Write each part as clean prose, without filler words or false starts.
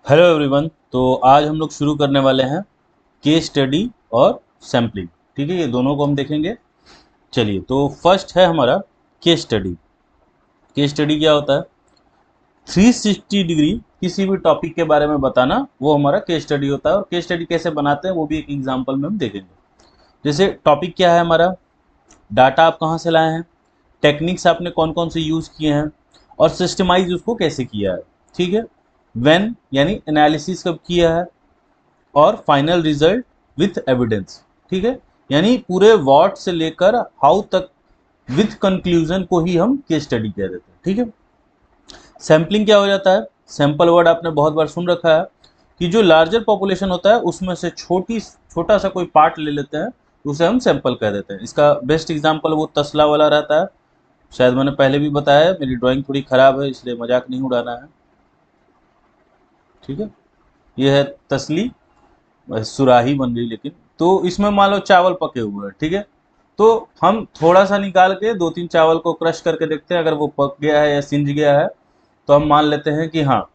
Hello everyone. तो आज हम लोग शुरू करने वाले हैं केस स्टडी और सैम्पलिंग। ठीक है, ये दोनों को हम देखेंगे। चलिए, तो फर्स्ट है हमारा केस स्टडी। केस स्टडी क्या होता है? 360 डिग्री किसी भी टॉपिक के बारे में बताना, वो हमारा केस स्टडी होता है। और केस स्टडी कैसे बनाते हैं वो भी एक एग्जाम्पल में हम देखेंगे। जैसे टॉपिक क्या है हमारा, डाटा आप कहाँ से लाए हैं, टेक्निक्स आपने कौन कौन से यूज़ किए हैं, और सिस्टमाइज उसको कैसे किया है। ठीक है, व्हेन यानी एनालिसिस कब किया है, और फाइनल रिजल्ट विथ एविडेंस। ठीक है, यानी पूरे व्हाट से लेकर हाउ तक विथ कंक्लूजन को ही हम केस स्टडी कह देते हैं। ठीक है, सैम्पलिंग क्या हो जाता है? सैंपल वर्ड आपने बहुत बार सुन रखा है कि जो लार्जर पॉपुलेशन होता है उसमें से छोटा सा कोई पार्ट ले लेते हैं, उसे हम सैंपल कह देते हैं। इसका बेस्ट एग्जांपल वो तसला वाला रहता है। शायद मैंने पहले भी बताया है, मेरी ड्राइंग थोड़ी खराब है इसलिए मजाक नहीं उड़ाना है। ठीक है, ये है तसली, सुराही बन गई लेकिन। तो इसमें मान लो चावल पके हुए हैं। ठीक है, तो हम थोड़ा सा निकाल के दो तीन चावल को क्रश करके देखते हैं, अगर वो पक गया है या सिंज गया है तो हम मान लेते हैं कि हाँ,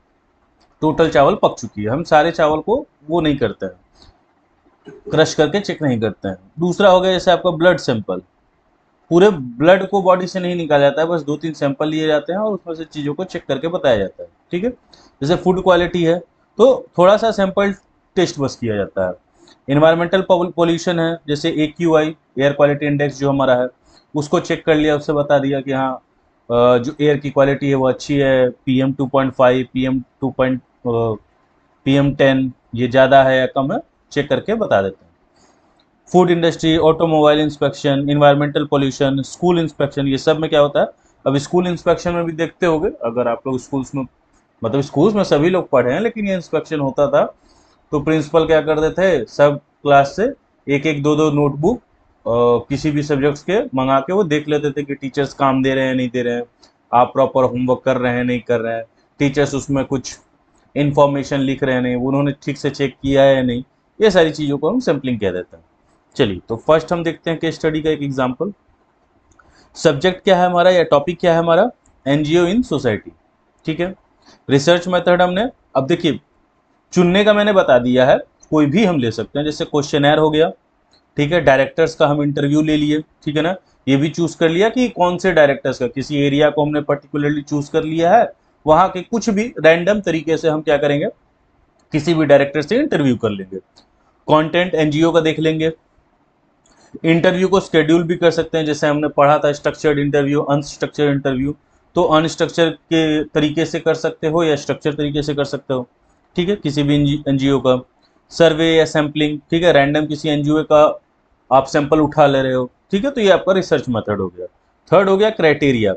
टोटल चावल पक चुकी है। हम सारे चावल को वो नहीं करते हैं, क्रश करके चेक नहीं करते हैं। दूसरा हो गया जैसे आपका ब्लड सैंपल। पूरे ब्लड को बॉडी से नहीं निकाला जाता है, बस दो तीन सैंपल लिए जाते हैं और उसमें से चीज़ों को चेक करके बताया जाता है। ठीक है, जैसे फूड क्वालिटी है तो थोड़ा सा सैंपल टेस्ट बस किया जाता है। इन्वायरमेंटल पोल्यूशन है, जैसे AQI, एयर क्वालिटी इंडेक्स जो हमारा है, उसको चेक कर लिया, उससे बता दिया कि हाँ जो एयर की क्वालिटी है वो अच्छी है। PM2.5, PM10 ये ज़्यादा है या कम है, चेक करके बता देते हैं। Food industry, automobile inspection, environmental pollution, school inspection, ये सब में क्या होता है? अब स्कूल इंस्पेक्शन में भी देखते होंगे, अगर आप लोग स्कूल्स में, मतलब स्कूल्स में सभी लोग पढ़े हैं, लेकिन ये इंस्पेक्शन होता था तो प्रिंसिपल क्या करते थे, सब क्लास से एक एक दो दो नोटबुक किसी भी सब्जेक्ट्स के मंगा के वो देख लेते थे कि टीचर्स काम दे रहे हैं नहीं दे रहे हैं, आप प्रॉपर होमवर्क कर रहे हैं नहीं कर रहे हैं, टीचर्स उसमें कुछ इन्फॉर्मेशन लिख रहे हैं नहीं, उन्होंने ठीक से चेक किया है या नहीं। ये सारी चीज़ों को हम सैम्पलिंग कह देते हैं। चलिए, तो फर्स्ट हम देखते हैं केस स्टडी का एक एग्जाम्पल। सब्जेक्ट क्या है हमारा या टॉपिक क्या है हमारा? NGO in society. ठीक है, रिसर्च मेथड हमने, अब देखिए चुनने का मैंने बता दिया है, कोई भी हम ले सकते हैं। जैसे क्वेश्चनर हो गया, ठीक है, डायरेक्टर्स का हम इंटरव्यू ले लिए, ठीक है ना, ये भी चूज कर लिया कि कौन से डायरेक्टर्स का, किसी एरिया को हमने पर्टिकुलरली चूज कर लिया है, वहां के कुछ भी रैंडम तरीके से हम क्या करेंगे, किसी भी डायरेक्टर से इंटरव्यू कर लेंगे। कंटेंट एनजीओ का देख लेंगे। इंटरव्यू को शेड्यूल भी कर सकते हैं, जैसे हमने पढ़ा था स्ट्रक्चर्ड इंटरव्यू, अनस्ट्रक्चर्ड इंटरव्यू। तो अनस्ट्रक्चर के तरीके से कर सकते हो या स्ट्रक्चर तरीके से कर सकते हो। ठीक है, किसी भी एनजीओ का सर्वे या सैम्पलिंग, ठीक है, रैंडम किसी एनजीओ का आप सैंपल उठा ले रहे हो। ठीक है, तो ये आपका रिसर्च मेथड हो गया। थर्ड हो गया क्राइटेरिया,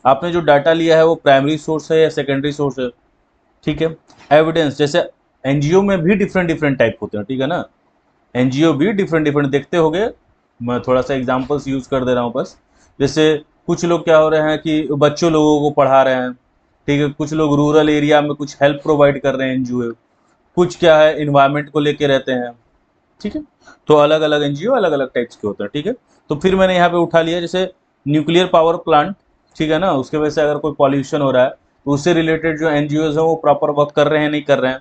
आपने जो डाटा लिया है वो प्राइमरी सोर्स है या सेकेंडरी सोर्स है। ठीक है, एविडेंस, जैसे एनजीओ में भी डिफरेंट डिफरेंट टाइप होते हैं, ठीक है ना, एनजीओ भी डिफरेंट डिफरेंट देखते होंगे। मैं थोड़ा सा एग्जांपल्स यूज कर दे रहा हूँ बस। जैसे कुछ लोग क्या हो रहे हैं कि बच्चों लोगों को पढ़ा रहे हैं, ठीक है, कुछ लोग रूरल एरिया में कुछ हेल्प प्रोवाइड कर रहे हैं एनजीओ, कुछ क्या है इन्वायरमेंट को लेके रहते हैं। ठीक है, तो अलग अलग एनजीओ अलग अलग टाइप्स के होते हैं। ठीक है, तो फिर मैंने यहाँ पे उठा लिया जैसे न्यूक्लियर पावर प्लांट, ठीक है ना, उसके वजह से अगर कोई पॉल्यूशन हो रहा है तो उससे रिलेटेड जो एनजीओज हैं वो प्रॉपर वर्क कर रहे हैं नहीं कर रहे हैं।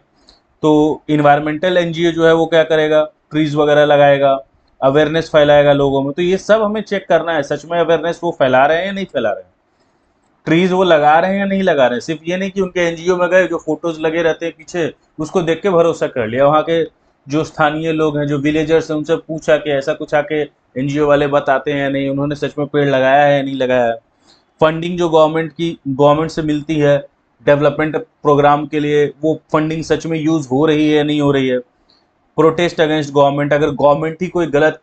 तो इन्वायरमेंटल एनजीओ जो है वो क्या करेगा, ट्रीज वगैरह लगाएगा, अवेयरनेस फैलाएगा लोगों में। तो ये सब हमें चेक करना है, सच में अवेयरनेस वो फैला रहे हैं या नहीं फैला रहे हैं, ट्रीज वो लगा रहे हैं या नहीं लगा रहे हैं। सिर्फ ये नहीं कि उनके एनजीओ में गए, जो फोटोज लगे रहते हैं पीछे, उसको देख के भरोसा कर लिया। वहाँ के जो स्थानीय लोग हैं, जो विलेजर्स हैं, उनसे पूछा कि ऐसा कुछ आके एनजीओ वाले बताते हैं या नहीं, उन्होंने सच में पेड़ लगाया है या नहीं लगाया है। फंडिंग जो गवर्नमेंट से मिलती है डेवलपमेंट प्रोग्राम के लिए, वो फंडिंग सच में यूज हो रही है या नहीं हो रही है। प्रोटेस्ट अगेंस्ट गवर्नमेंट, अगर गवर्नमेंट ही कोई गलत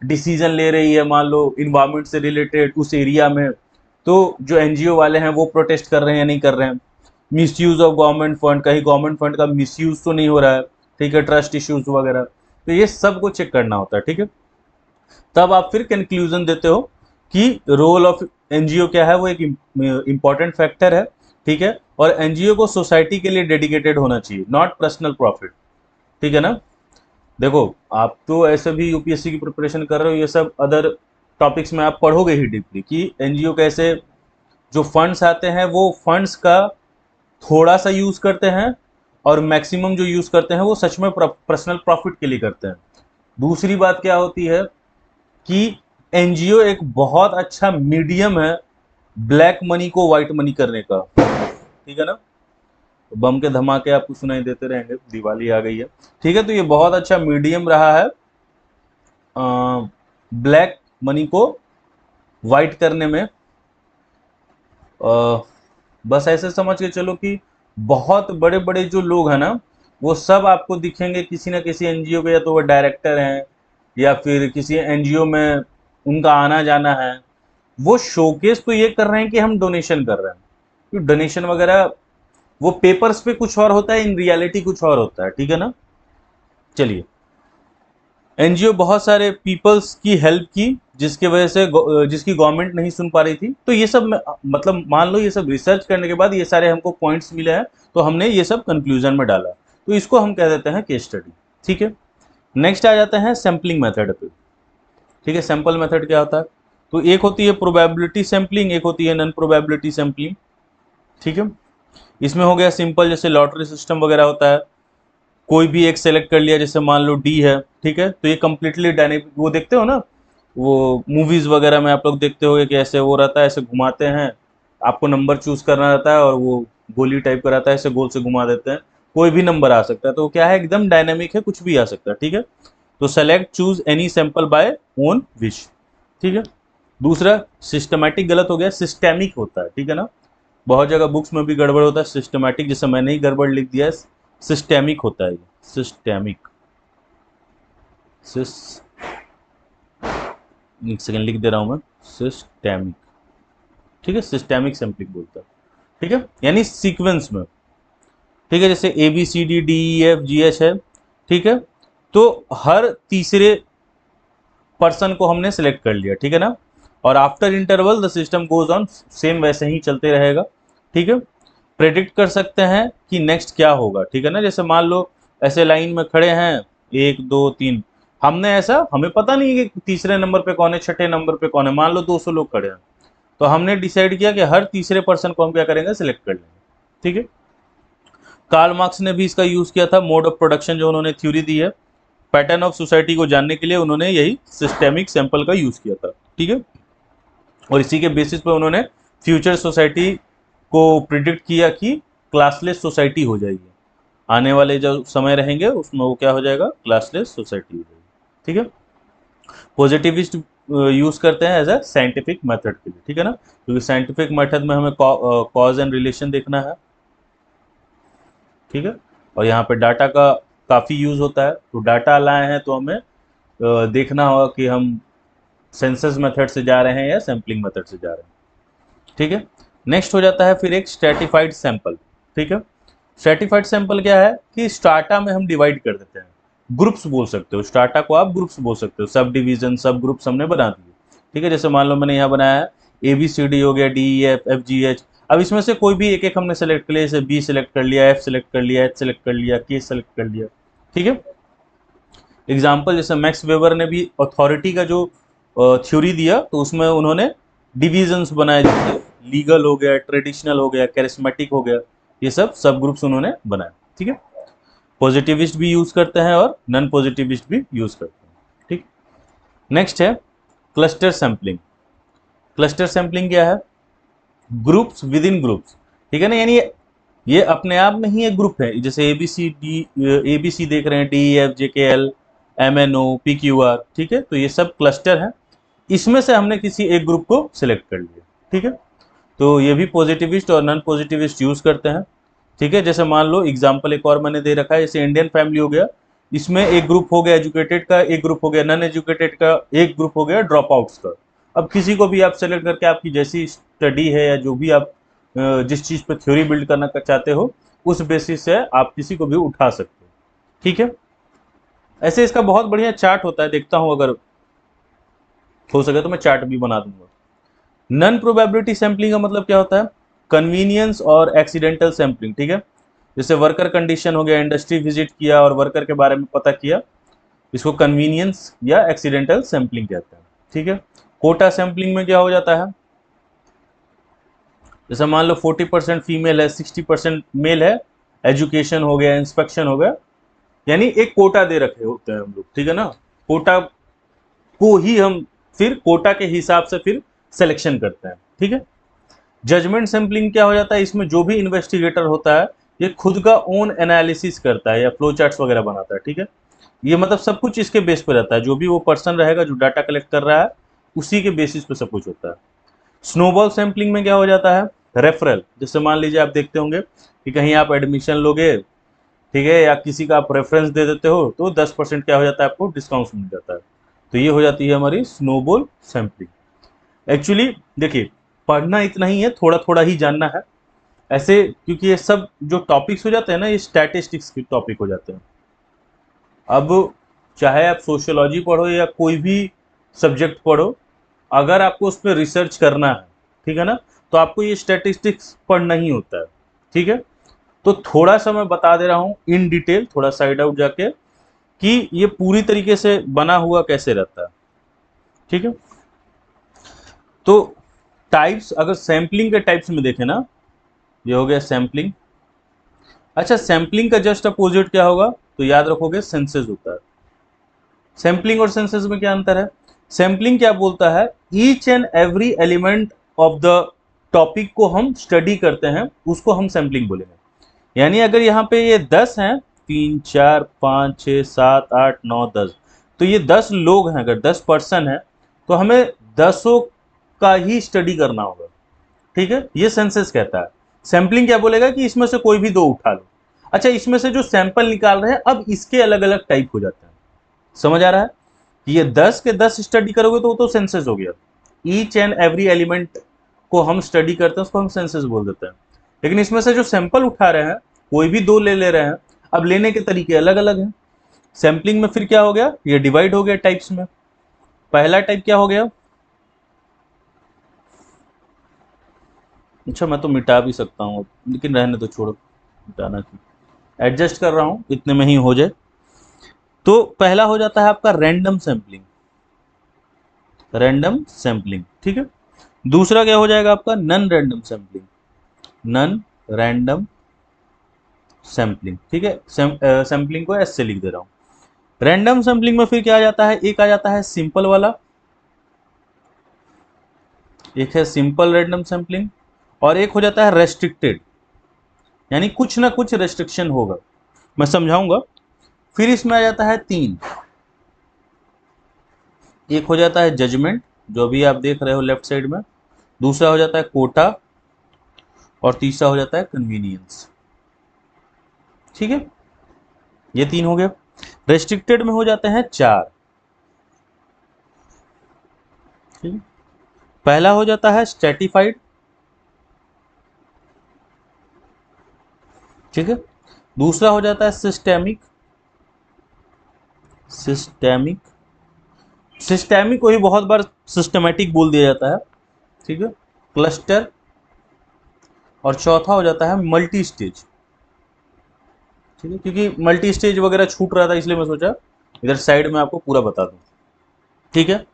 डिसीजन ले रही है मान लो इन्वायरमेंट से रिलेटेड उस एरिया में, तो जो एनजीओ वाले हैं वो प्रोटेस्ट कर रहे हैं या नहीं कर रहे हैं। मिसयूज ऑफ गवर्नमेंट फंड, कहीं गवर्नमेंट फंड का मिसयूज तो नहीं हो रहा है, ठीक है, ट्रस्ट इश्यूज वगैरह। तो ये सब को चेक करना होता है। ठीक है, तब आप फिर कंक्लूजन देते हो कि रोल ऑफ एनजीओ क्या है, वो एक इम्पॉर्टेंट फैक्टर है। ठीक है, और एनजीओ को सोसाइटी के लिए डेडिकेटेड होना चाहिए, नॉट पर्सनल प्रॉफिट। ठीक है ना, देखो आप तो ऐसे भी यूपीएससी की प्रिपरेशन कर रहे हो, ये सब अदर टॉपिक्स में आप पढ़ोगे ही डीपली कि एनजीओ कैसे, जो फंड्स आते हैं वो फंड्स का थोड़ा सा यूज करते हैं और मैक्सिमम जो यूज करते हैं वो सच में पर्सनल प्रॉफिट के लिए करते हैं। दूसरी बात क्या होती है कि एनजीओ एक बहुत अच्छा मीडियम है ब्लैक मनी को व्हाइट मनी करने का, ठीक है ना। बम के धमाके आपको सुनाई देते रहेंगे, दिवाली आ गई है, ठीक है। तो ये बहुत अच्छा मीडियम रहा है ब्लैक मनी को व्हाइट करने में। बस ऐसे समझ के चलो कि बहुत बड़े बड़े जो लोग हैं ना, वो सब आपको दिखेंगे किसी ना किसी एनजीओ के, या तो वो डायरेक्टर हैं या फिर किसी एनजीओ में उनका आना जाना है। वो शोकेस तो ये कर रहे हैं कि हम डोनेशन कर रहे हैं, क्योंकि डोनेशन वगैरह वो पेपर्स पे कुछ और होता है, इन रियलिटी कुछ और होता है, ठीक है ना। चलिए, एनजीओ बहुत सारे पीपल्स की हेल्प की जिसकी वजह से जिसकी गवर्नमेंट नहीं सुन पा रही थी। तो ये सब मतलब मान लो ये सब रिसर्च करने के बाद ये सारे हमको पॉइंट्स मिले हैं, तो हमने ये सब कंक्लूजन में डाला, तो इसको हम कह देते हैं केस स्टडी, ठीक है। नेक्स्ट आ जाते हैं सैम्पलिंग मेथड पे, ठीक है। सैंपल मेथड क्या होता है? तो एक होती है प्रोबेबिलिटी सैम्पलिंग, एक होती है नॉन प्रोबेबिलिटी सैम्पलिंग, ठीक है। इसमें हो गया सिंपल, जैसे लॉटरी सिस्टम वगैरह होता है, कोई भी एक सेलेक्ट कर लिया, जैसे मान लो डी है, ठीक है। तो ये कंप्लीटली डायनेमिक, वो देखते हो ना, वो मूवीज वगैरह में आप लोग देखते होगे कि ऐसे वो रहता है, ऐसे घुमाते हैं, आपको नंबर चूज करना रहता है और वो गोली टाइप का रहता है, ऐसे गोल से घुमा देते हैं, कोई भी नंबर आ सकता है। तो क्या है, एकदम डायनेमिक है, कुछ भी आ सकता है, ठीक है। तो select choose any sample by own wish, ठीक है। दूसरा सिस्टमैटिक गलत हो गया, सिस्टेमिक होता है, ठीक है ना। बहुत जगह बुक्स में भी गड़बड़ होता है, सिस्टमैटिक जैसे मैंने ही गड़बड़ लिख दिया है, सिस्टेमिक होता है, सिस्टेमिक, सिस एक सेकेंड लिख दे रहा हूं मैं, सिस्टेमिक, ठीक है। सिस्टेमिक सैम्पलिंग बोलता है, ठीक है, यानी सीक्वेंस में, ठीक है। जैसे A B C D D E F G H है, ठीक है। तो हर तीसरे पर्सन को हमने सेलेक्ट कर लिया, ठीक है ना। और after interval the system goes on, same वैसे ही चलते रहेगा, ठीक है। प्रेडिक्ट कर सकते हैं कि नेक्स्ट क्या होगा, ठीक है ना। जैसे मान लो ऐसे लाइन में खड़े हैं, एक दो तीन, हमने ऐसा, हमें पता नहीं है कि तीसरे नंबर पे कौन है, छठे नंबर पे कौन है, मान लो 200 लोग खड़े हैं, तो हमने डिसाइड किया कि हर तीसरे पर्सन को हम क्या करेंगे, सिलेक्ट कर लेंगे, ठीक है। कार्ल मार्क्स ने भी इसका यूज किया था, मोड ऑफ प्रोडक्शन जो उन्होंने थ्योरी दी है पैटर्न ऑफ सोसाइटी को जानने के लिए, उन्होंने यही सिस्टेमिक सैंपल का यूज किया था, ठीक है। और इसी के बेसिस पे उन्होंने फ्यूचर सोसाइटी को प्रिडिक्ट किया कि क्लासलेस सोसाइटी हो जाएगी, आने वाले जो समय रहेंगे उसमें वो क्या हो जाएगा, क्लासलेस सोसाइटी हो जाएगी, ठीक है। पॉजिटिविस्ट यूज करते हैं एज अ साइंटिफिक मेथड के लिए, ठीक है ना, क्योंकि साइंटिफिक मेथड में हमें कॉज एंड रिलेशन देखना है, ठीक है। और यहाँ पे डाटा का काफ़ी यूज होता है, तो डाटा लाए हैं तो हमें देखना होगा कि हम सेंसस मेथड से जा रहे हैं या सैम्पलिंग मेथड से जा रहे हैं, ठीक है। नेक्स्ट हो जाता है फिर एक स्ट्रेटिफाइड सैंपल, ठीक है। स्ट्रेटिफाइड सैंपल क्या है कि स्टार्टा में हम डिवाइड कर देते हैं, ग्रुप्स बोल सकते हो, स्टार्टा को आप ग्रुप्स बोल सकते हो, सब डिवीजन सब ग्रुप्स हमने बना दिए, ठीक है। जैसे मान लो मैंने यहाँ बनाया है ए बी सी डी हो गया, D E F F G H, अब इसमें से कोई भी एक एक हमने सेलेक्ट कर लिया, जैसे बी सेलेक्ट कर लिया, एफ सेलेक्ट कर लिया, एच सेलेक्ट कर लिया, के सेलेक्ट कर लिया, ठीक है। एग्जाम्पल जैसे मैक्स वेबर ने भी अथॉरिटी का जो थ्योरी दिया, तो उसमें उन्होंने डिविजन्स बनाए, जैसे लीगल हो गया, ट्रेडिशनल हो गया, कैरिस्मेटिक हो गया, ये सब सब ग्रुप्स उन्होंने बनाए, ठीक है। पॉजिटिविस्ट भी यूज करते हैं और नॉन पॉजिटिविस्ट भी यूज करते हैं, ठीक। नेक्स्ट है क्लस्टर सैम्पलिंग। क्लस्टर सैम्पलिंग क्या है, ग्रुप्स विद इन ग्रुप्स, ठीक है ना, यानी ये अपने आप में ही एक ग्रुप है, जैसे ए बी सी देख रहे हैं, D F J K L M N O P Q R, ठीक है। तो ये सब क्लस्टर है, इसमें से हमने किसी एक ग्रुप को सिलेक्ट कर लिया, ठीक है। तो ये भी पॉजिटिविस्ट और नॉन पॉजिटिविस्ट यूज करते हैं, ठीक है। जैसे मान लो एग्जाम्पल एक और मैंने दे रखा है, जैसे इंडियन फैमिली हो गया, इसमें एक ग्रुप हो गया एजुकेटेड का, एक ग्रुप हो गया नॉन एजुकेटेड का, एक ग्रुप हो गया ड्रॉप आउट्स का। अब किसी को भी आप सेलेक्ट करके आपकी जैसी स्टडी है या जो भी आप जिस चीज़ पर थ्योरी बिल्ड करना चाहते हो, उस बेसिस से आप किसी को भी उठा सकते हो, ठीक है। ऐसे इसका बहुत बढ़िया चार्ट होता है, देखता हूँ अगर हो सके तो मैं चार्ट भी बना दूंगा। नॉन प्रोबेबिलिटी सैम्पलिंग का मतलब क्या होता है, कन्वीनियंस और एक्सीडेंटल सैम्पलिंग, ठीक है। जैसे वर्कर कंडीशन हो गया, इंडस्ट्री विजिट किया और वर्कर के बारे में पता किया, इसको कन्वीनियंस या एक्सीडेंटल सैम्पलिंग कहते हैं, ठीक है। कोटा सैम्पलिंग में क्या हो जाता है, जैसे मान लो 40% फीमेल है, 60% मेल है, एजुकेशन हो गया, इंस्पेक्शन हो गया, यानी एक कोटा दे रखे होते हैं हम लोग, ठीक है ना। कोटा को ही हम फिर कोटा के हिसाब से फिर सिलेक्शन करते हैं, ठीक है। जजमेंट सैंपलिंग क्या हो जाता है, इसमें जो भी इन्वेस्टिगेटर होता है ये खुद का ओन एनालिसिस करता है या फ्लो चार्ट्स वगैरह बनाता है, ठीक है। ये मतलब सब कुछ इसके बेस पे रहता है, जो भी वो पर्सन रहेगा जो डाटा कलेक्ट कर रहा है उसी के बेसिस पे सब कुछ होता है। स्नोबॉल सैंपलिंग में क्या हो जाता है, रेफरल, जैसे मान लीजिए आप देखते होंगे कि कहीं आप एडमिशन लोगे, ठीक है, या किसी का आप रेफरेंस दे देते हो तो 10% क्या हो जाता है, आपको डिस्काउंट मिल जाता है। तो ये हो जाती है हमारी स्नोबॉल सैंपलिंग। एक्चुअली देखिए, पढ़ना इतना ही है, थोड़ा थोड़ा ही जानना है ऐसे, क्योंकि ये सब जो टॉपिक्स हो जाते हैं ना, ये स्टैटिस्टिक्स के टॉपिक हो जाते हैं। अब चाहे आप सोशियोलॉजी पढ़ो या कोई भी सब्जेक्ट पढ़ो, अगर आपको उस पर रिसर्च करना है, ठीक है ना, तो आपको ये स्टैटिस्टिक्स पढ़ना ही होता है, ठीक है। तो थोड़ा सा मैं बता दे रहा हूँ इन डिटेल, थोड़ा साइड आउट जाके, कि ये पूरी तरीके से बना हुआ कैसे रहता है, ठीक है। तो टाइप्स, अगर सैम्पलिंग के टाइप्स में देखें ना, ये हो गया सैम्पलिंग। अच्छा, सैम्पलिंग का जस्ट अपोजिट क्या होगा, तो याद रखोगे सेंसेस होता है। सैम्पलिंग और सेंसेस में क्या अंतर है, सैम्पलिंग क्या बोलता है, each and every element of the topic को हम स्टडी करते हैं, उसको हम सैम्पलिंग बोलेंगे। यानी अगर यहाँ पे ये 10 हैं, 3 4 5 6 7 8 9 10, तो ये 10 लोग हैं, अगर 10 पर्सन है तो हमें 10 का ही स्टडी करना होगा, ठीक है। ये सेंसस कहता है। सैम्पलिंग क्या बोलेगा कि इसमें से कोई भी दो उठा लो। अच्छा, इसमें से जो सैंपल निकाल रहे हैं अब इसके अलग अलग टाइप हो जाते हैं, समझ आ रहा है कि ये 10 के 10 स्टडी करोगे तो वो तो सेंसस हो गया। ईच एंड एवरी एलिमेंट को हम स्टडी करते हैं, उसको हम सेंसस बोल देते हैं। लेकिन इसमें से जो सैंपल उठा रहे हैं, कोई भी दो ले ले रहे हैं, अब लेने के तरीके अलग अलग हैं। सैम्पलिंग में फिर क्या हो गया, ये डिवाइड हो गया टाइप्स में। पहला टाइप क्या हो गया, अच्छा मैं तो मिटा भी सकता हूँ, लेकिन रहने तो, छोड़ो, मिटाना की एडजस्ट कर रहा हूँ, इतने में ही हो जाए। तो पहला हो जाता है आपका रैंडम सैंपलिंग, रैंडम सैंपलिंग, ठीक है। दूसरा क्या हो जाएगा आपका, non random sampling, non random sampling, ठीक है। सैंपलिंग को एस से लिख दे रहा हूँ। रैंडम सैंपलिंग में फिर क्या आ जाता है, एक आ जाता है सिंपल वाला, एक है सिंपल रैंडम सैंपलिंग, और एक हो जाता है रेस्ट्रिक्टेड, यानी कुछ ना कुछ रेस्ट्रिक्शन होगा, मैं समझाऊंगा। फिर इसमें आ जाता है तीन, एक हो जाता है जजमेंट, जो भी आप देख रहे हो लेफ्ट साइड में, दूसरा हो जाता है कोटा, और तीसरा हो जाता है कन्वीनियंस, ठीक है। ये तीन हो गए। रेस्ट्रिक्टेड में हो जाते हैं चार, ठीक है। पहला हो जाता है स्ट्रेटिफाइड, ठीक है। दूसरा हो जाता है सिस्टेमिक, सिस्टेमिक, सिस्टेमिक को ही बहुत बार सिस्टमेटिक बोल दिया जाता है, ठीक है। क्लस्टर, और चौथा हो जाता है मल्टी स्टेज, ठीक है। क्योंकि मल्टी स्टेज वगैरह छूट रहा था, इसलिए मैं सोचा इधर साइड में आपको पूरा बता दूं, ठीक है।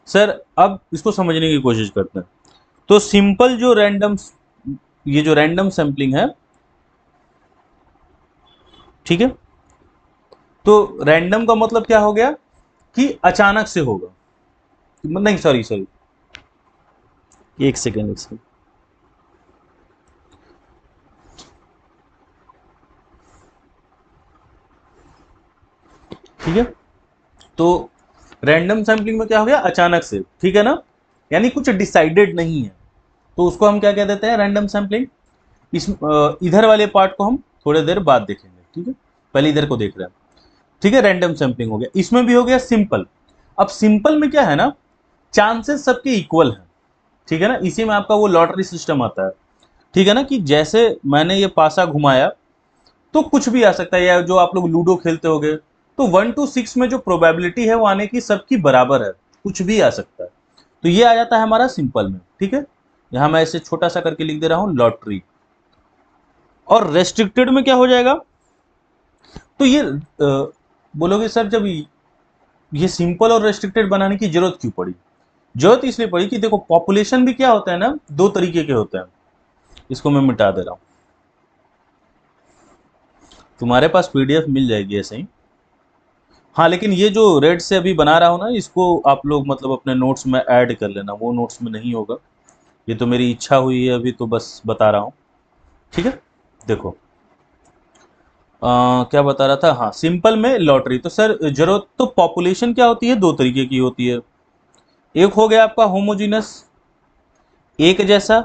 सर अब इसको समझने की कोशिश करते हैं। तो सिंपल जो रैंडम, ये जो रैंडम सैंपलिंग है, ठीक है, तो रैंडम का मतलब क्या हो गया कि अचानक से होगा, नहीं सॉरी सॉरी, एक सेकेंड, एक सेकेंड, ठीक है। तो रैंडम सैंपलिंग में क्या हो गया, अचानक से, ठीक है ना, यानी कुछ डिसाइडेड नहीं है, तो उसको हम क्या कह देते हैं, रैंडम सैंपलिंग। इस इधर वाले पार्ट को हम थोड़ी देर बाद देखेंगे, ठीक है, पहले इधर को देख रहे हैं, ठीक है। रैंडम सैंपलिंग हो गया, इसमें भी हो गया सिंपल। अब सिंपल में क्या है ना, चांसेस सबके इक्वल हैं, ठीक है ना, इसी में आपका वो लॉटरी सिस्टम आता है, ठीक है ना, कि जैसे मैंने ये पासा घुमाया तो कुछ भी आ सकता है, या जो आप लोग लूडो खेलते होगे तो 1 to 6 में जो प्रोबेबिलिटी है वो आने की सबकी बराबर है, कुछ भी आ सकता है। तो ये आ जाता है हमारा सिंपल में, ठीक है। यहां मैं ऐसे छोटा सा करके लिख दे रहा हूं लॉटरी। और रेस्ट्रिक्टेड में क्या हो जाएगा, तो ये बोलोगे सर जब ये सिंपल और रेस्ट्रिक्टेड बनाने की जरूरत क्यों पड़ी, जरूरत इसलिए पड़ी कि देखो पॉपुलेशन भी क्या होता है ना, दो तरीके के होते हैं, इसको मैं मिटा दे रहा हूं। तुम्हारे पास पीडीएफ मिल जाएगी ऐसे ही। हाँ, लेकिन ये जो रेड से अभी बना रहा हूँ ना, इसको आप लोग मतलब अपने नोट्स में ऐड कर लेना, वो नोट्स में नहीं होगा। ये तो मेरी इच्छा हुई है अभी, तो बस बता रहा हूँ। ठीक है, देखो क्या बता रहा था, हाँ सिंपल में लॉटरी। तो सर जरूरत तो पॉपुलेशन क्या होती है, दो तरीके की होती है। एक हो गया आपका होमोजीनस, एक जैसा,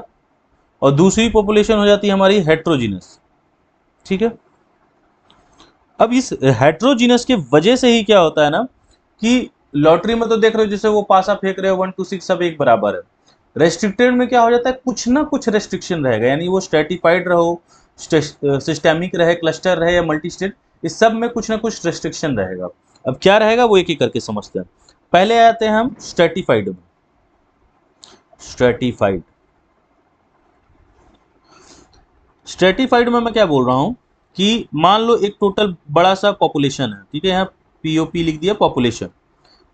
और दूसरी पॉपुलेशन हो जाती है हमारी हेट्रोजीनस। ठीक है, अब इस हेट्रोजीनस के वजह से ही क्या होता है ना, कि लॉटरी में तो देख रहे हो जैसे वो पासा फेंक रहे हो 1 to 6 सब एक बराबर है। रेस्ट्रिक्टेड में क्या हो जाता है, कुछ ना कुछ रेस्ट्रिक्शन रहेगा, यानी वो स्ट्रेटिफाइड रहो, सिस्टेमिक रहे, क्लस्टर रहे या मल्टी स्टेट, इस सब में कुछ ना कुछ रेस्ट्रिक्शन रहेगा। अब क्या रहेगा वो एक एक करके समझते हैं। पहले आते हैं हम स्ट्रेटिफाइड में। स्ट्रेटिफाइड, स्ट्रेटिफाइड में मैं क्या बोल रहा हूं कि मान लो एक टोटल बड़ा सा पॉपुलेशन है, ठीक है, यहाँ पीओपी लिख दिया पॉपुलेशन।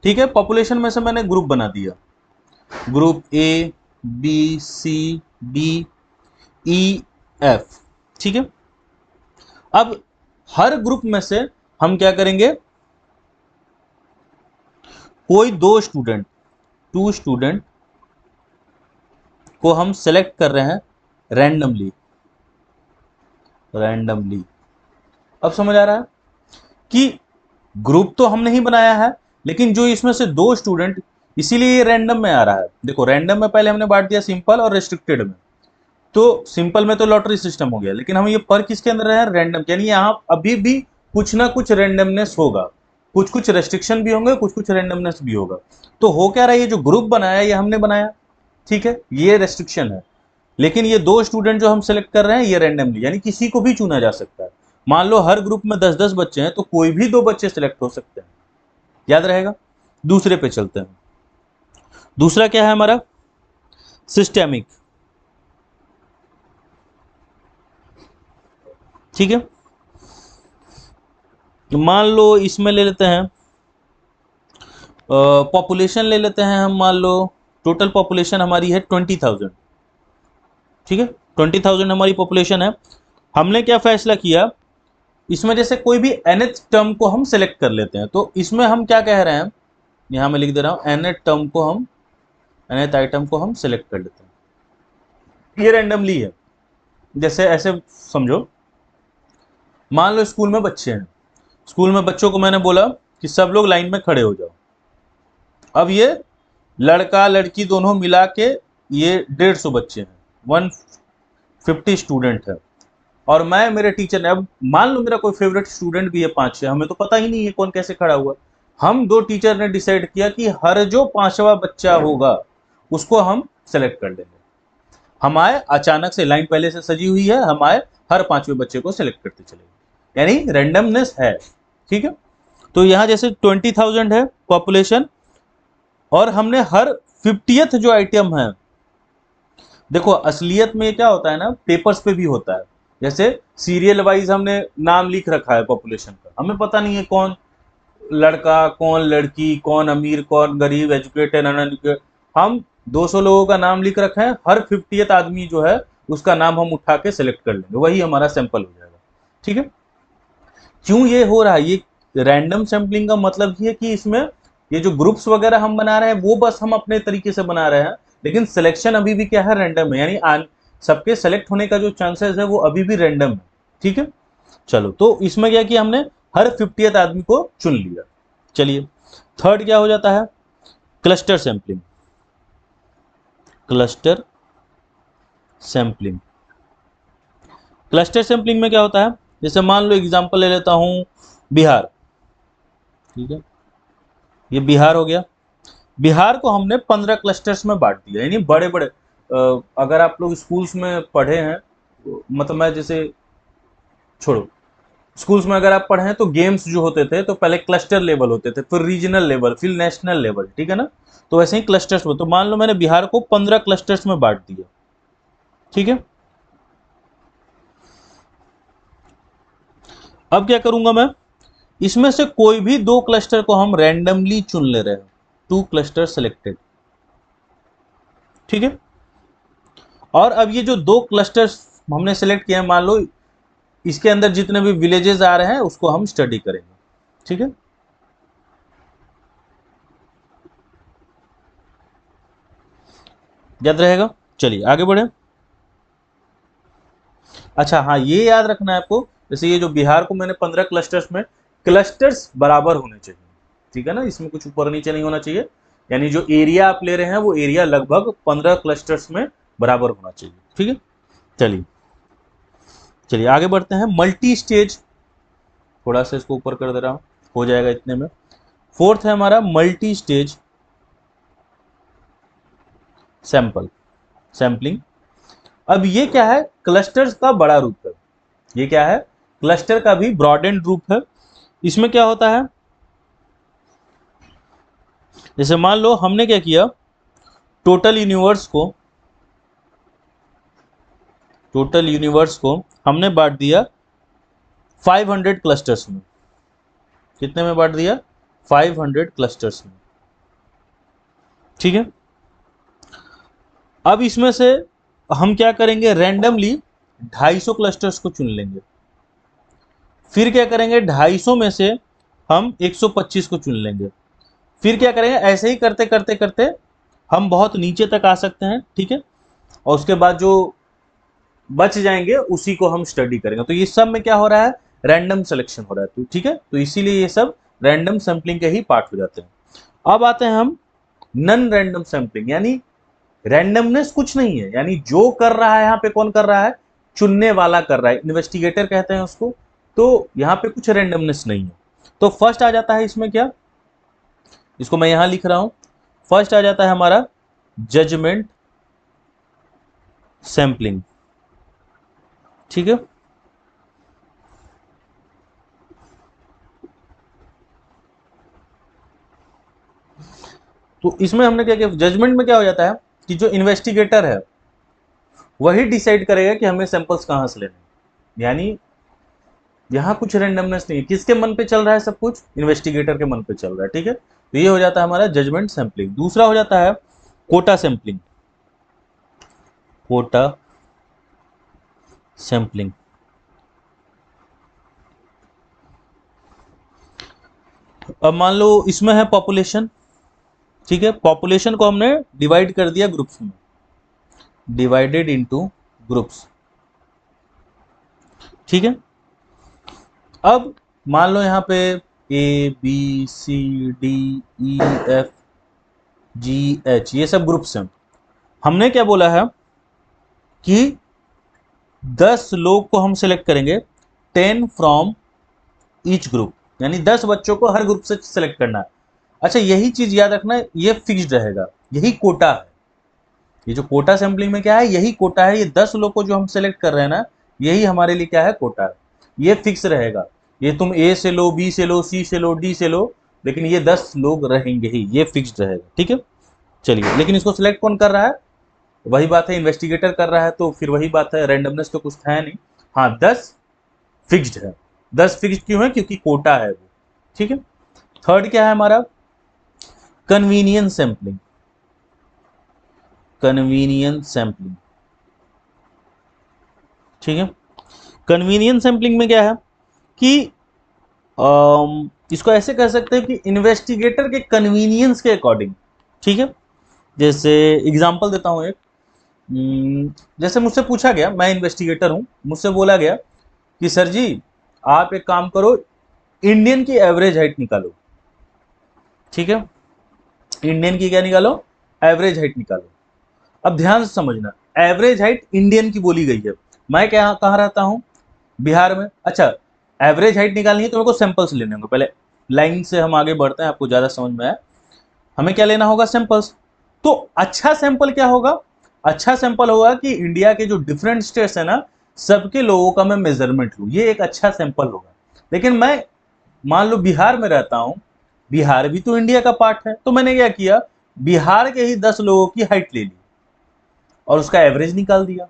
ठीक है, पॉपुलेशन में से मैंने ग्रुप बना दिया, group A B C D E F. ठीक है, अब हर ग्रुप में से हम क्या करेंगे, कोई दो स्टूडेंट, टू स्टूडेंट को हम सेलेक्ट कर रहे हैं रैंडमली। रैंडमली, अब समझ आ रहा है कि ग्रुप तो हमने ही बनाया है, लेकिन जो इसमें से दो स्टूडेंट, इसीलिए ये रैंडम में आ रहा है। देखो रैंडम में पहले हमने बांट दिया सिंपल और रेस्ट्रिक्टेड में। तो सिंपल में तो लॉटरी सिस्टम हो गया, लेकिन हम ये पर किसके अंदर है, रैंडम, यानी यहाँ अभी भी कुछ ना कुछ रैंडमनेस होगा, कुछ कुछ रेस्ट्रिक्शन भी होंगे, कुछ कुछ रैंडमनेस भी होगा। तो हो क्या रहा है, ये जो ग्रुप बनाया ये हमने बनाया, ठीक है, ये रेस्ट्रिक्शन है। लेकिन ये दो स्टूडेंट जो हम सेलेक्ट कर रहे हैं ये रैंडमली, यानी किसी को भी चुना जा सकता है। मान लो हर ग्रुप में 10-10 बच्चे हैं, तो कोई भी दो बच्चे सेलेक्ट हो सकते हैं, याद रहेगा। दूसरे पे चलते हैं। दूसरा क्या है हमारा, सिस्टेमिक। ठीक है, मान लो इसमें ले लेते हैं पॉपुलेशन, ले लेते हैं हम, मान लो टोटल पॉपुलेशन हमारी है 20,000। ठीक है, 20,000 हमारी पॉपुलेशन है। हमने क्या फैसला किया, इसमें जैसे कोई भी nth टर्म को हम सेलेक्ट कर लेते हैं, तो इसमें हम क्या कह रहे हैं, यहां मैं लिख दे रहा हूं, nth टर्म को हम, nth आइटम को हम सेलेक्ट कर लेते हैं। ये रैंडमली है। जैसे ऐसे समझो, मान लो स्कूल में बच्चे हैं, स्कूल में बच्चों को मैंने बोला कि सब लोग लाइन में खड़े हो जाओ। अब ये लड़का लड़की दोनों मिला के ये 150 बच्चे हैं, 150 स्टूडेंट है। और मैं, मेरे टीचर ने, अब मान लो मेरा कोई फेवरेट स्टूडेंट भी है 5-6, हमें तो पता ही नहीं है कौन कैसे खड़ा हुआ। हम दो टीचर ने डिसाइड किया कि हर जो 5वां बच्चा होगा उसको हम सेलेक्ट कर लेंगे। हम आए, अचानक से लाइन पहले से सजी हुई है, हम आए, हर 5वें बच्चे को सेलेक्ट करते चले, यानी रेंडमनेस है। ठीक है, तो यहां जैसे 20,000 है पॉपुलेशन, और हमने हर 50th जो आइटम है, देखो असलियत में क्या होता है ना, पेपर्स पे भी होता है, जैसे सीरियल वाइज हमने नाम लिख रखा है पॉपुलेशन का, हमें पता नहीं है कौन लड़का, कौन लड़की, कौन अमीर, कौन गरीब, एजुकेटेड, अनएजुकेटेड, हम 200 लोगों का नाम लिख रखा है, हर 50th आदमी जो है उसका नाम हम उठा के सेलेक्ट कर लेंगे, वही हमारा सैंपल हो जाएगा। ठीक है, क्यों ये हो रहा है, ये रैंडम सैम्पलिंग का मतलब ये है कि इसमें ये जो ग्रुप्स वगैरह हम बना रहे हैं वो बस हम अपने तरीके से बना रहे हैं, लेकिन सिलेक्शन अभी भी क्या है, रैंडम है, यानी सबके सेलेक्ट होने का जो चांसेस है वो अभी भी रैंडम है। ठीक है, चलो, तो इसमें क्या किया हमने, हर 50th आदमी को चुन लिया। चलिए, थर्ड क्या हो जाता है, cluster sampling. Cluster sampling, cluster sampling में क्या होता है, जैसे मान लो एग्जांपल ले लेता हूं, बिहार। ठीक है, ये बिहार हो गया। बिहार को हमने 15 क्लस्टर्स में बांट दिया, यानी बड़े बड़े, अगर आप लोग स्कूल्स में पढ़े हैं, मतलब मैं जैसे, छोड़ो, स्कूल्स में अगर आप पढ़े हैं तो गेम्स जो होते थे तो पहले क्लस्टर लेवल होते थे, फिर रीजनल लेवल, फिर नेशनल लेवल, ठीक है ना। तो वैसे ही क्लस्टर्स में, तो मान लो मैंने बिहार को 15 क्लस्टर्स में बांट दिया। ठीक है, अब क्या करूंगा मैं, इसमें से कोई भी दो क्लस्टर को हम रैंडमली चुन ले रहे हैं, 2 क्लस्टर सेलेक्टेड। ठीक है, और अब ये जो दो क्लस्टर्स हमने सेलेक्ट किए हैं, मान लो इसके अंदर जितने भी विलेजेस आ रहे हैं उसको हम स्टडी करेंगे, ठीक है। याद रहेगा, चलिए आगे बढ़े। अच्छा हाँ, ये याद रखना है आपको, जैसे ये जो बिहार को मैंने 15 क्लस्टर्स में, क्लस्टर्स बराबर होने चाहिए, ठीक है ना, इसमें कुछ ऊपर नीचे नहीं होना चाहिए, यानी जो एरिया आप ले रहे हैं वो एरिया लगभग 15 क्लस्टर्स में बराबर होना चाहिए, ठीक है। चलिए चलिए आगे बढ़ते हैं। मल्टी स्टेज, थोड़ा सा इसको ऊपर कर दे रहा हूं, हो जाएगा इतने में। फोर्थ है हमारा मल्टी स्टेज सैंपल सैंपलिंग। अब ये क्या है, क्लस्टर्स का बड़ा रूप है, ये क्या है, क्लस्टर का भी ब्रॉडेंड रूप है। इसमें क्या होता है, जैसे मान लो हमने क्या किया, टोटल यूनिवर्स को हमने बांट दिया 500 क्लस्टर्स में। कितने में बांट दिया, 500 क्लस्टर्स में, ठीक है। अब इसमें से हम क्या करेंगे, रैंडमली 250 क्लस्टर्स को चुन लेंगे। फिर क्या करेंगे, 250 में से हम 125 को चुन लेंगे। फिर क्या करेंगे, ऐसे ही करते करते करते हम बहुत नीचे तक आ सकते हैं, ठीक है। और उसके बाद जो बच जाएंगे उसी को हम स्टडी करेंगे। तो ये सब में क्या हो रहा है, रैंडम सिलेक्शन हो रहा है, तो ठीक है, तो इसीलिए ये सब रैंडम सैंपलिंग के ही पार्ट हो जाते हैं। अब आते हैं हम नन रैंडम सैंपलिंग, यानी रैंडमनेस कुछ नहीं है, यानी जो कर रहा है यहाँ पे, कौन कर रहा है, चुनने वाला कर रहा है, इन्वेस्टिगेटर कहते हैं उसको। तो यहाँ पे कुछ रैंडमनेस नहीं है। तो फर्स्ट आ जाता है इसमें क्या, इसको मैं यहां लिख रहा हूं, फर्स्ट आ जाता है हमारा जजमेंट सैंपलिंग, ठीक है। तो इसमें हमने क्या किया, जजमेंट में क्या हो जाता है कि जो इन्वेस्टिगेटर है वही डिसाइड करेगा कि हमें सैंपल्स कहां से लेने, यानी यहां कुछ रैंडमनेस नहीं है। किसके मन पे चल रहा है सब कुछ, इन्वेस्टिगेटर के मन पे चल रहा है, ठीक है। तो ये हो जाता है हमारा जजमेंट सैंपलिंग। दूसरा हो जाता है कोटा सैंपलिंग, कोटा सैंपलिंग। अब मान लो इसमें है पॉपुलेशन, ठीक है, पॉपुलेशन को हमने डिवाइड कर दिया ग्रुप्स में, डिवाइडेड इनटू ग्रुप्स, ठीक है। अब मान लो यहाँ पे A B C D E F G H ये सब ग्रुप्स हैं। हमने क्या बोला है कि 10 लोग को हम सिलेक्ट करेंगे, 10 फ्रॉम ईच ग्रुप, यानी 10 बच्चों को हर ग्रुप से सिलेक्ट करना है। अच्छा यही चीज याद रखना, ये फिक्स्ड रहेगा, यही कोटा है। ये जो कोटा सैंपलिंग में क्या है, यही कोटा है, ये 10 लोग को जो हम सिलेक्ट कर रहे हैं ना, यही हमारे लिए क्या है, कोटा है। ये फिक्स रहेगा, ये तुम ए से लो, बी से लो, सी से लो, डी से लो, लेकिन ये 10 लोग रहेंगे ही, ये फिक्स्ड रहेगा, ठीक है। चलिए, लेकिन इसको सिलेक्ट कौन कर रहा है, वही बात है, इन्वेस्टिगेटर कर रहा है, तो फिर वही बात है, रैंडमनेस तो कुछ है नहीं। हाँ 10 फिक्स्ड है, 10 फिक्स्ड क्यों है, क्योंकि कोटा है वो, ठीक है। थर्ड क्या है हमारा, कन्वीनियंस सैंपलिंग, कन्वीनियंस सैंपलिंग, ठीक है। कन्वीनियंस सैंपलिंग में क्या है कि इसको ऐसे कह सकते हैं कि इन्वेस्टिगेटर के कन्वीनियंस के अकॉर्डिंग, ठीक है। जैसे एग्जांपल देता हूं एक, जैसे मुझसे पूछा गया, मैं इन्वेस्टिगेटर हूं, मुझसे बोला गया कि सर जी आप एक काम करो, इंडियन की एवरेज हाइट निकालो, ठीक है, इंडियन की क्या निकालो, एवरेज हाइट निकालो। अब ध्यान से समझना, एवरेज हाइट इंडियन की बोली गई है, मैं क्या कहाँ रहता हूं, बिहार में। अच्छा एवरेज हाइट निकालनी है तो मेरे को सैंपल्स लेने होंगे, पहले लाइन से हम आगे बढ़ते हैं, आपको ज्यादा समझ में आया। हमें क्या लेना होगा, सैंपल्स। तो अच्छा सैंपल क्या होगा, अच्छा सैंपल होगा कि इंडिया के जो डिफरेंट स्टेट्स है ना, सबके लोगों का मैं मेजरमेंट लूँ, ये एक अच्छा सैंपल होगा। लेकिन मैं मान लो बिहार में रहता हूं, बिहार भी तो इंडिया का पार्ट है, तो मैंने क्या किया, बिहार के ही 10 लोगों की हाइट ले ली और उसका एवरेज निकाल दिया।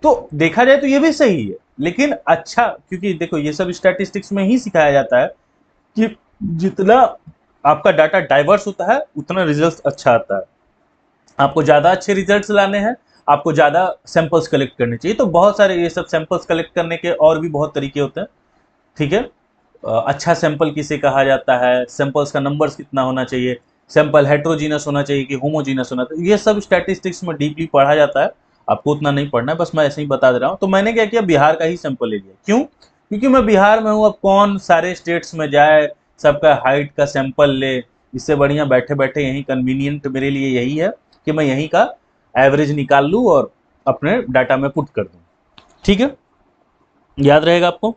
तो देखा जाए तो ये भी सही है, लेकिन अच्छा, क्योंकि देखो ये सब स्टैटिस्टिक्स में ही सिखाया जाता है कि जितना आपका डाटा डाइवर्स होता है उतना रिजल्ट अच्छा आता है। आपको ज्यादा अच्छे रिजल्ट्स लाने हैं, आपको ज़्यादा सैंपल्स कलेक्ट करने चाहिए। तो बहुत सारे ये सब सैंपल्स कलेक्ट करने के और भी बहुत तरीके होते हैं, ठीक है। अच्छा सैंपल किसे कहा जाता है, सैंपल्स का नंबर्स कितना होना चाहिए, सैंपल हेट्रोजीनस होना चाहिए कि होमोजीनस होना चाहिए, ये सब स्टैटिस्टिक्स में डीपली पढ़ा जाता है। आपको उतना नहीं पढ़ना है, बस मैं ऐसे ही बता दे रहा हूँ। तो मैंने क्या किया, बिहार का ही सैंपल ले लिया। क्यों? क्योंकि मैं बिहार में हूँ, अब कौन सारे स्टेट्स में जाए सबका हाइट का सैंपल ले। इससे बढ़िया बैठे बैठे यहीं कन्वीनियंट मेरे लिए यही है कि मैं यहीं का एवरेज निकाल लूँ और अपने डाटा में पुट कर दूँ। ठीक है, याद रहेगा आपको।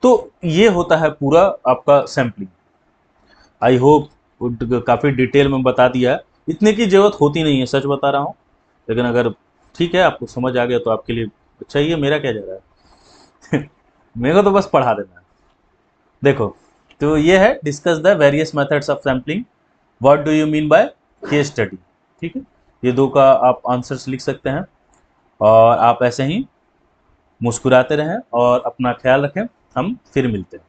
तो ये होता है पूरा आपका सैम्पलिंग। आई होप काफ़ी डिटेल में बता दिया है, इतने की ज़रूरत होती नहीं है, सच बता रहा हूँ। लेकिन अगर ठीक है आपको समझ आ गया तो आपके लिए अच्छा ही है, मेरा क्या जा रहा है मेरे को तो बस पढ़ा देना है। देखो, तो ये है discuss the various methods of sampling, what do you mean by case study. ठीक है, ये दो का आप आंसर्स लिख सकते हैं। और आप ऐसे ही मुस्कुराते रहें और अपना ख्याल रखें। हम फिर मिलते हैं।